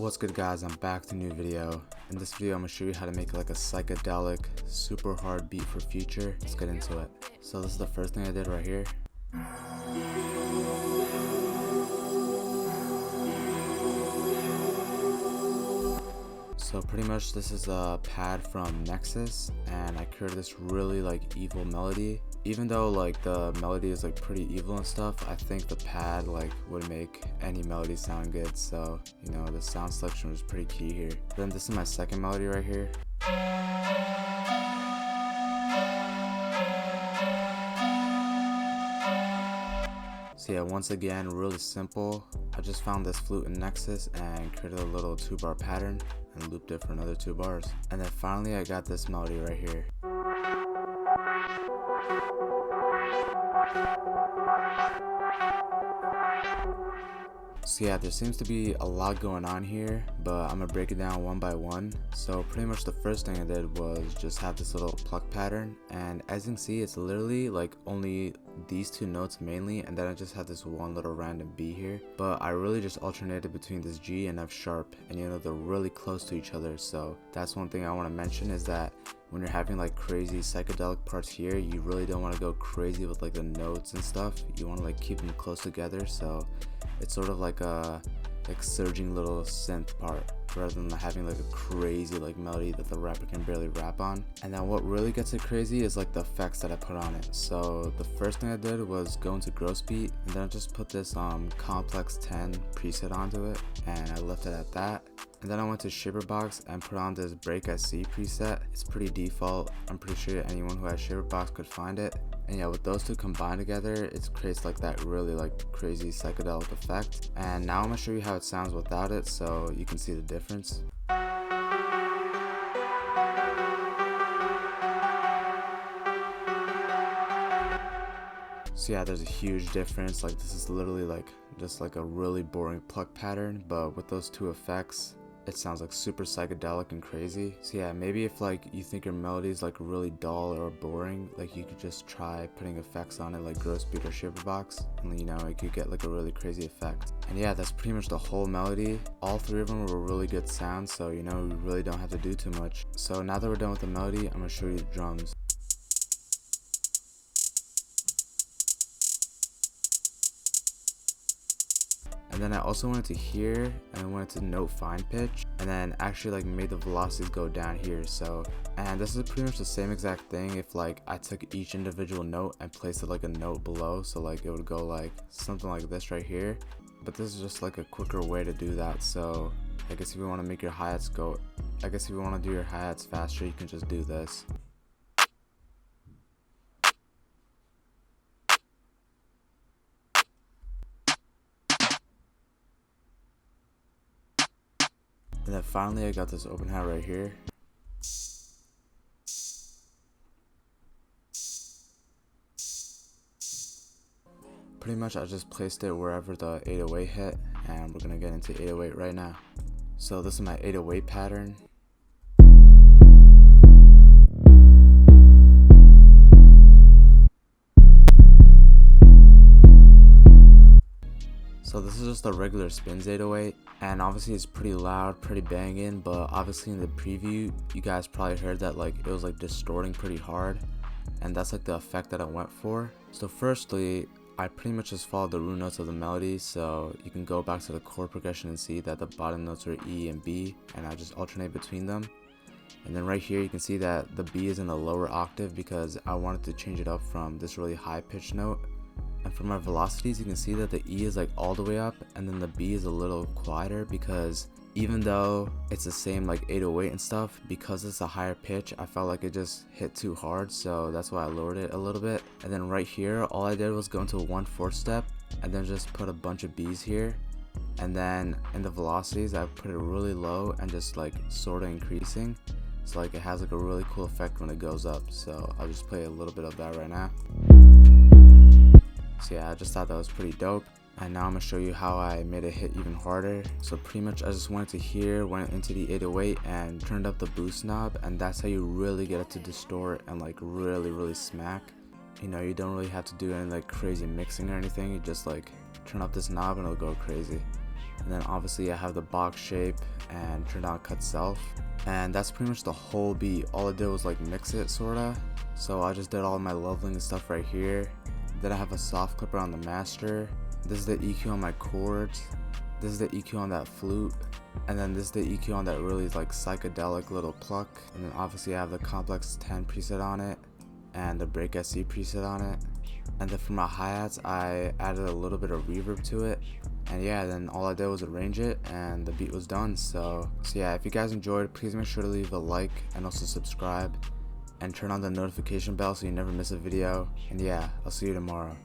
What's good guys, I'm back with a new video. In this video I'm going to show you how to make like a psychedelic super hard beat for Future. Let's get into it. So this is the first thing I did right here. So pretty much this is a pad from Nexus and I created this really like evil melody. Even though like the melody is like pretty evil and stuff, I think the pad like would make any melody sound good. So you know, the sound selection was pretty key here. Then this is my second melody right here. So yeah, once again, really simple. I just found this flute in Nexus and created a little 2-bar pattern and looped it for another 2 bars. And then finally I got this melody right here. So yeah, there seems to be a lot going on here, but I'm gonna break it down one by one. So pretty much the first thing I did was just have this little pluck pattern, and as you can see, it's literally like only these 2 notes mainly, and then I just have this one little random B here. But I really just alternated between this G and F sharp, and you know, they're really close to each other. So that's one thing I want to mention, is that when you're having like crazy psychedelic parts here, you really don't want to go crazy with like the notes and stuff. You want to like keep them close together, so it's sort of like a surging little synth part, rather than having like a crazy like melody that the rapper can barely rap on. And then what really gets it crazy is like the effects that I put on it. So the first thing I did was go into gross beat, and then I just put this complex 10 preset onto it, and I left it at that. And then I went to Shaperbox and put on this Break SC preset. It's pretty default. I'm pretty sure anyone who has Shaperbox could find it. And yeah, with those 2 combined together, it creates like that really like crazy psychedelic effect. And now I'm gonna show you how it sounds without it, so you can see the difference. So yeah, there's a huge difference. Like this is literally like just like a really boring pluck pattern, but with those 2 effects, it sounds like super psychedelic and crazy. So yeah, maybe if like you think your melody is like really dull or boring, like you could just try putting effects on it like gross beat or Shaperbox, and you know, it could get like a really crazy effect. And yeah, that's pretty much the whole melody. All 3 of them were really good sounds, so you know, we really don't have to do too much. So now that we're done with the melody, I'm gonna show you the drums. And then I also wanted to hear, and I wanted to note fine pitch, and then actually like made the velocities go down here. So, and this is pretty much the same exact thing if like I took each individual note and placed it like a note below, so like it would go like something like this right here. But this is just like a quicker way to do that. So I guess if you want to make your hi-hats go, I guess if you want to do your hi-hats faster, you can just do this. And then finally I got this open hat right here. Pretty much I just placed it wherever the 808 hit, and we're gonna get into 808 right now. So this is my 808 pattern. So this is just a regular spins 808, and obviously it's pretty loud, pretty banging, but obviously in the preview you guys probably heard that like it was like distorting pretty hard, and that's like the effect that I went for. So firstly, I pretty much just followed the root notes of the melody, so you can go back to the chord progression and see that the bottom notes are E and B, and I just alternate between them. And then right here you can see that the B is in a lower octave because I wanted to change it up from this really high pitched note. And for my velocities, you can see that the E is like all the way up, and then the B is a little quieter, because even though it's the same like 808 and stuff, because it's a higher pitch, I felt like it just hit too hard, so that's why I lowered it a little bit. And then right here, all I did was go into a 1/4 step and then just put a bunch of B's here. And then in the velocities, I put it really low and just like sort of increasing, so like it has like a really cool effect when it goes up. So I'll just play a little bit of that right now. So yeah, I just thought that was pretty dope. And now I'm gonna show you how I made it hit even harder. So pretty much I just went to here, went into the 808 and turned up the boost knob, and that's how you really get it to distort and like really smack. You know, you don't really have to do any like crazy mixing or anything. You just like turn up this knob and it'll go crazy. and then obviously I have the box shape and turned on cut self, and that's pretty much the whole beat. All I did was like mix it sorta, so I just did all my leveling and stuff right here. Then I have a soft clipper on the master. This is the EQ on my chords, this is the EQ on that flute, and then this is the EQ on that really like psychedelic little pluck, and then obviously I have the complex 10 preset on it and the break SC preset on it. And then for my hi-hats I added a little bit of reverb to it, and yeah, then all I did was arrange it and the beat was done. So yeah, if you guys enjoyed, please make sure to leave a like and also subscribe and turn on the notification bell so you never miss a video. And yeah, I'll see you tomorrow.